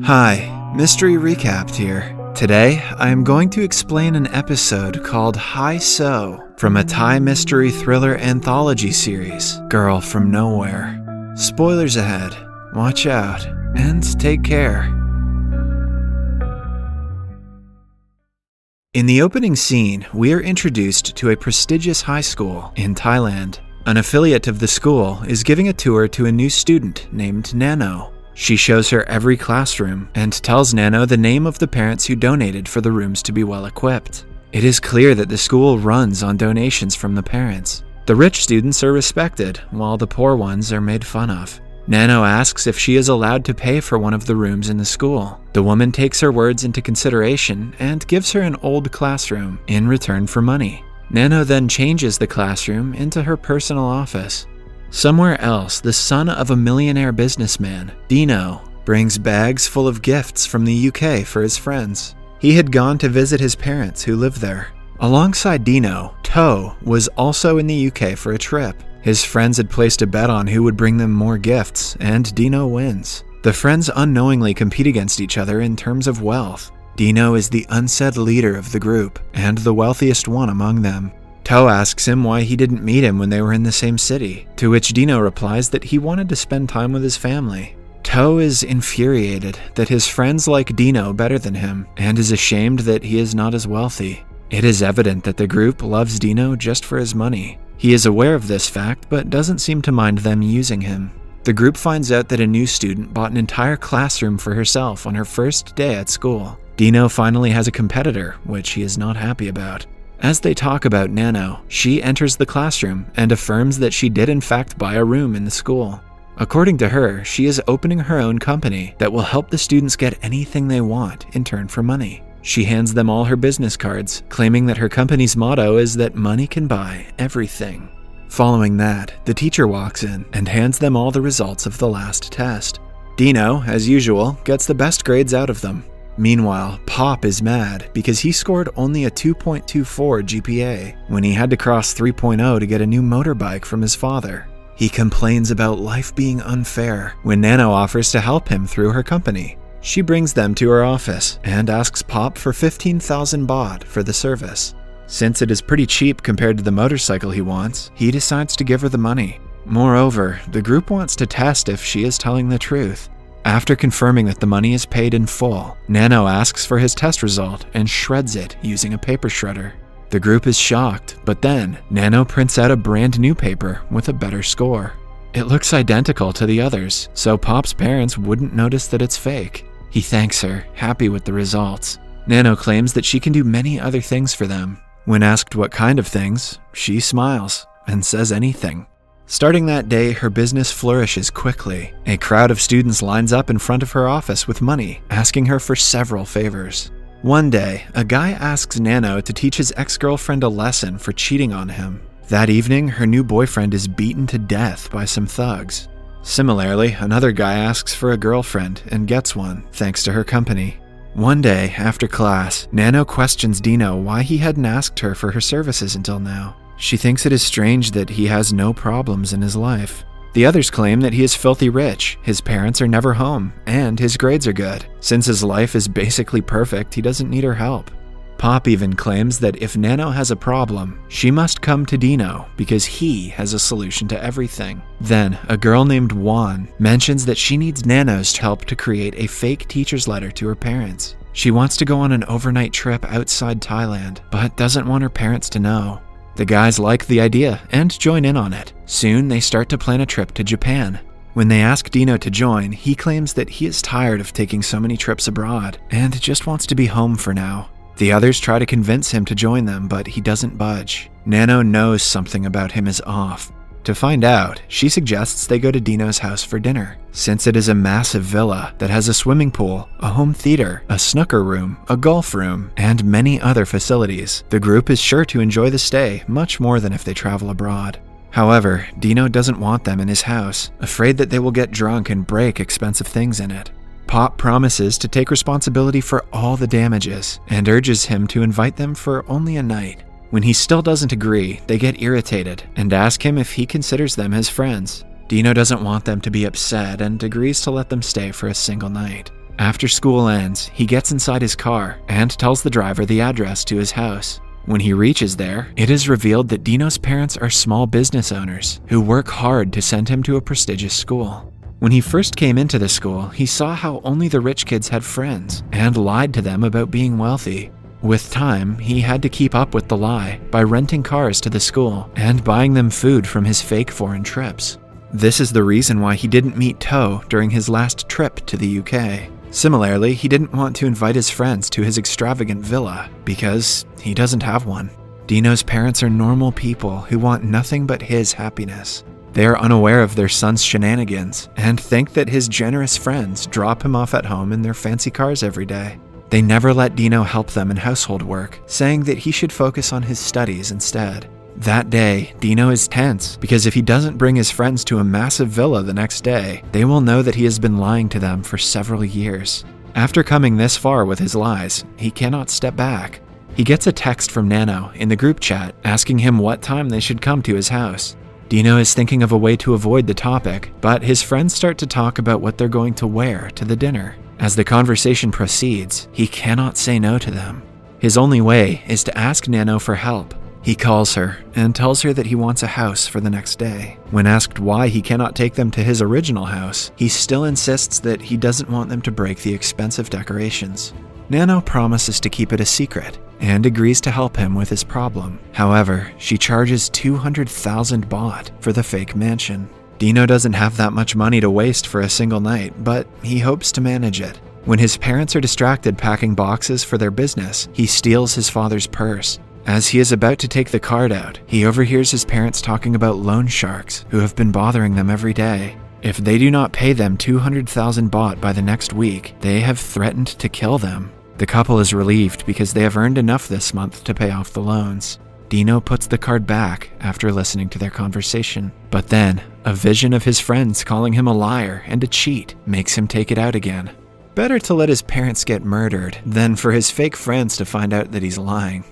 Hi, Mystery Recapped here. Today, I am going to explain an episode called Hi So from a Thai mystery thriller anthology series, Girl from Nowhere. Spoilers ahead, watch out, and take care. In the opening scene, we are introduced to a prestigious high school in Thailand. An affiliate of the school is giving a tour to a new student named Nano. She shows her every classroom and tells Nano the name of the parents who donated for the rooms to be well equipped. It is clear that the school runs on donations from the parents. The rich students are respected, while the poor ones are made fun of. Nano asks if she is allowed to pay for one of the rooms in the school. The woman takes her words into consideration and gives her an old classroom in return for money. Nano then changes the classroom into her personal office. Somewhere else, the son of a millionaire businessman, Dino, brings bags full of gifts from the UK for his friends. He had gone to visit his parents who live there. Alongside Dino, To was also in the UK for a trip. His friends had placed a bet on who would bring them more gifts, and Dino wins. The friends unknowingly compete against each other in terms of wealth. Dino is the unsaid leader of the group, and the wealthiest one among them. To asks him why he didn't meet him when they were in the same city, to which Dino replies that he wanted to spend time with his family. To is infuriated that his friends like Dino better than him, and is ashamed that he is not as wealthy. It is evident that the group loves Dino just for his money. He is aware of this fact, but doesn't seem to mind them using him. The group finds out that a new student bought an entire classroom for herself on her first day at school. Dino finally has a competitor, which he is not happy about. As they talk about Nano, she enters the classroom and affirms that she did in fact buy a room in the school. According to her, she is opening her own company that will help the students get anything they want in turn for money. She hands them all her business cards, claiming that her company's motto is that money can buy everything. Following that, the teacher walks in and hands them all the results of the last test. Dino, as usual, gets the best grades out of them. Meanwhile, Pop is mad because he scored only a 2.24 GPA when he had to cross 3.0 to get a new motorbike from his father. He complains about life being unfair when Nano offers to help him through her company. She brings them to her office and asks Pop for 15,000 baht for the service. Since it is pretty cheap compared to the motorcycle he wants, he decides to give her the money. Moreover, the group wants to test if she is telling the truth. After confirming that the money is paid in full, Nano asks for his test result and shreds it using a paper shredder. The group is shocked, but then Nano prints out a brand new paper with a better score. It looks identical to the others, so Pop's parents wouldn't notice that it's fake. He thanks her, happy with the results. Nano claims that she can do many other things for them. When asked what kind of things, she smiles and says anything. Starting that day, her business flourishes quickly. A crowd of students lines up in front of her office with money, asking her for several favors. One day, a guy asks Nano to teach his ex-girlfriend a lesson for cheating on him. That evening, her new boyfriend is beaten to death by some thugs. Similarly, another guy asks for a girlfriend and gets one, thanks to her company. One day, after class, Nano questions Dino why he hadn't asked her for her services until now. She thinks it is strange that he has no problems in his life. The others claim that he is filthy rich, his parents are never home, and his grades are good. Since his life is basically perfect, he doesn't need her help. Pop even claims that if Nano has a problem, she must come to Dino because he has a solution to everything. Then, a girl named Juan mentions that she needs Nano's help to create a fake teacher's letter to her parents. She wants to go on an overnight trip outside Thailand, but doesn't want her parents to know. The guys like the idea and join in on it. Soon, they start to plan a trip to Japan. When they ask Dino to join, he claims that he is tired of taking so many trips abroad and just wants to be home for now. The others try to convince him to join them, but he doesn't budge. Nano knows something about him is off. To find out, she suggests they go to Dino's house for dinner. Since it is a massive villa that has a swimming pool, a home theater, a snooker room, a golf room, and many other facilities, the group is sure to enjoy the stay much more than if they travel abroad. However, Dino doesn't want them in his house, afraid that they will get drunk and break expensive things in it. Pop promises to take responsibility for all the damages and urges him to invite them for only a night. When he still doesn't agree, they get irritated and ask him if he considers them his friends. Dino doesn't want them to be upset and agrees to let them stay for a single night. After school ends, he gets inside his car and tells the driver the address to his house. When he reaches there, it is revealed that Dino's parents are small business owners who work hard to send him to a prestigious school. When he first came into the school, he saw how only the rich kids had friends and lied to them about being wealthy. With time, he had to keep up with the lie by renting cars to the school and buying them food from his fake foreign trips. This is the reason why he didn't meet To during his last trip to the UK. Similarly, he didn't want to invite his friends to his extravagant villa because he doesn't have one. Dino's parents are normal people who want nothing but his happiness. They are unaware of their son's shenanigans and think that his generous friends drop him off at home in their fancy cars every day. They never let Dino help them in household work, saying that he should focus on his studies instead. That day, Dino is tense because if he doesn't bring his friends to a massive villa the next day, they will know that he has been lying to them for several years. After coming this far with his lies, he cannot step back. He gets a text from Nano in the group chat asking him what time they should come to his house. Dino is thinking of a way to avoid the topic, but his friends start to talk about what they're going to wear to the dinner. As the conversation proceeds, he cannot say no to them. His only way is to ask Nano for help. He calls her and tells her that he wants a house for the next day. When asked why he cannot take them to his original house, he still insists that he doesn't want them to break the expensive decorations. Nano promises to keep it a secret and agrees to help him with his problem. However, she charges 200,000 baht for the fake mansion. Dino doesn't have that much money to waste for a single night, but he hopes to manage it. When his parents are distracted packing boxes for their business, he steals his father's purse. As he is about to take the card out, he overhears his parents talking about loan sharks who have been bothering them every day. If they do not pay them 200,000 baht by the next week, they have threatened to kill them. The couple is relieved because they have earned enough this month to pay off the loans. Dino puts the card back after listening to their conversation. But then, a vision of his friends calling him a liar and a cheat makes him take it out again. Better to let his parents get murdered than for his fake friends to find out that he's lying.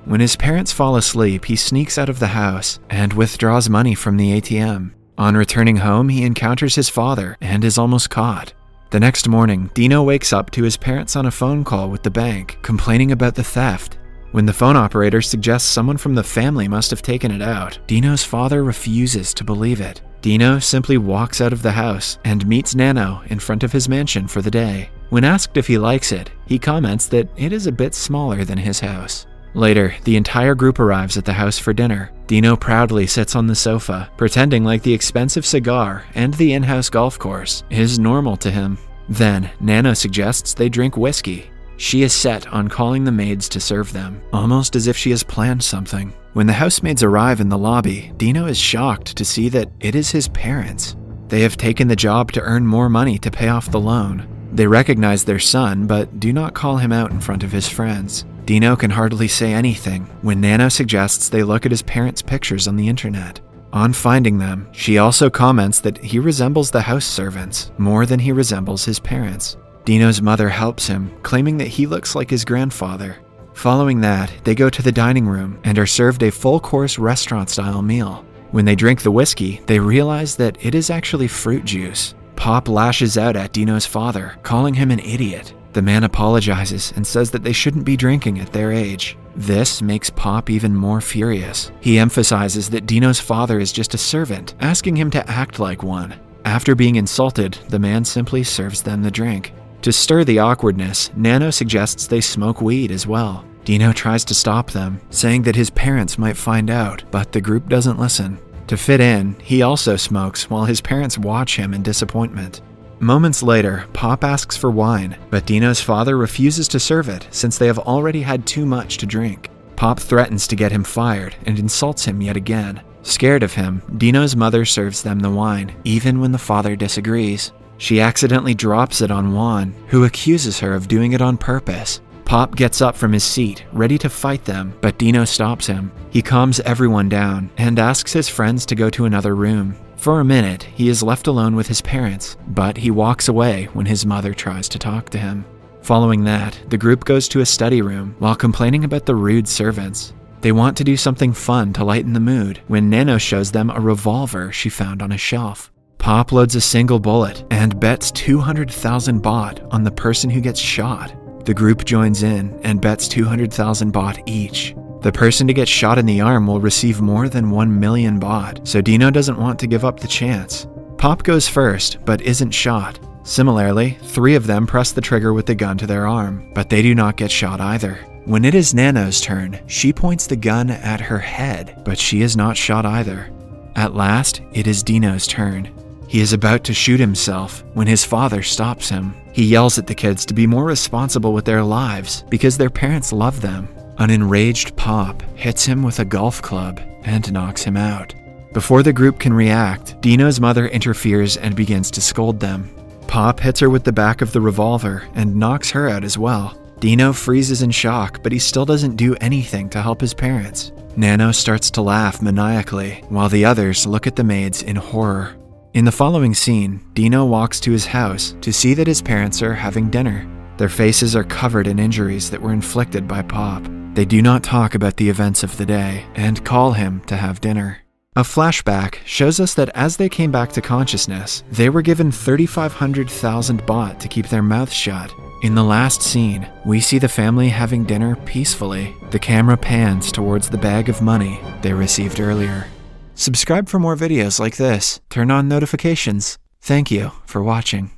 When his parents fall asleep, he sneaks out of the house and withdraws money from the ATM. On returning home, he encounters his father and is almost caught. The next morning, Dino wakes up to his parents on a phone call with the bank, complaining about the theft. When the phone operator suggests someone from the family must have taken it out, Dino's father refuses to believe it. Dino simply walks out of the house and meets Nano in front of his mansion for the day. When asked if he likes it, he comments that it is a bit smaller than his house. Later, the entire group arrives at the house for dinner. Dino proudly sits on the sofa, pretending like the expensive cigar and the in-house golf course is normal to him. Then, Nano suggests they drink whiskey. She is set on calling the maids to serve them, almost as if she has planned something. When the housemaids arrive in the lobby, Dino is shocked to see that it is his parents. They have taken the job to earn more money to pay off the loan. They recognize their son, but do not call him out in front of his friends. Dino can hardly say anything when Nano suggests they look at his parents' pictures on the internet. On finding them, she also comments that he resembles the house servants more than he resembles his parents. Dino's mother helps him, claiming that he looks like his grandfather. Following that, they go to the dining room and are served a full-course restaurant-style meal. When they drink the whiskey, they realize that it is actually fruit juice. Pop lashes out at Dino's father, calling him an idiot. The man apologizes and says that they shouldn't be drinking at their age. This makes Pop even more furious. He emphasizes that Dino's father is just a servant, asking him to act like one. After being insulted, the man simply serves them the drink. To stir the awkwardness, Nano suggests they smoke weed as well. Dino tries to stop them, saying that his parents might find out, but the group doesn't listen. To fit in, he also smokes while his parents watch him in disappointment. Moments later, Pop asks for wine, but Dino's father refuses to serve it since they have already had too much to drink. Pop threatens to get him fired and insults him yet again. Scared of him, Dino's mother serves them the wine, even when the father disagrees. She accidentally drops it on Juan, who accuses her of doing it on purpose. Pop gets up from his seat, ready to fight them, but Dino stops him. He calms everyone down and asks his friends to go to another room. For a minute, he is left alone with his parents, but he walks away when his mother tries to talk to him. Following that, the group goes to a study room while complaining about the rude servants. They want to do something fun to lighten the mood when Nano shows them a revolver she found on a shelf. Pop loads a single bullet and bets 200,000 baht on the person who gets shot. The group joins in and bets 200,000 baht each. The person to get shot in the arm will receive more than 1 million baht, so Dino doesn't want to give up the chance. Pop goes first, but isn't shot. Similarly, 3 of them press the trigger with the gun to their arm, but they do not get shot either. When it is Nano's turn, she points the gun at her head, but she is not shot either. At last, it is Dino's turn. He is about to shoot himself when his father stops him. He yells at the kids to be more responsible with their lives because their parents love them. An enraged Pop hits him with a golf club and knocks him out. Before the group can react, Dino's mother interferes and begins to scold them. Pop hits her with the back of the revolver and knocks her out as well. Dino freezes in shock, but he still doesn't do anything to help his parents. Nano starts to laugh maniacally, while the others look at the maids in horror. In the following scene, Dino walks to his house to see that his parents are having dinner. Their faces are covered in injuries that were inflicted by Pop. They do not talk about the events of the day and call him to have dinner. A flashback shows us that as they came back to consciousness, they were given 3,500,000 baht to keep their mouths shut. In the last scene, we see the family having dinner peacefully. The camera pans towards the bag of money they received earlier. Subscribe for more videos like this. Turn on notifications. Thank you for watching.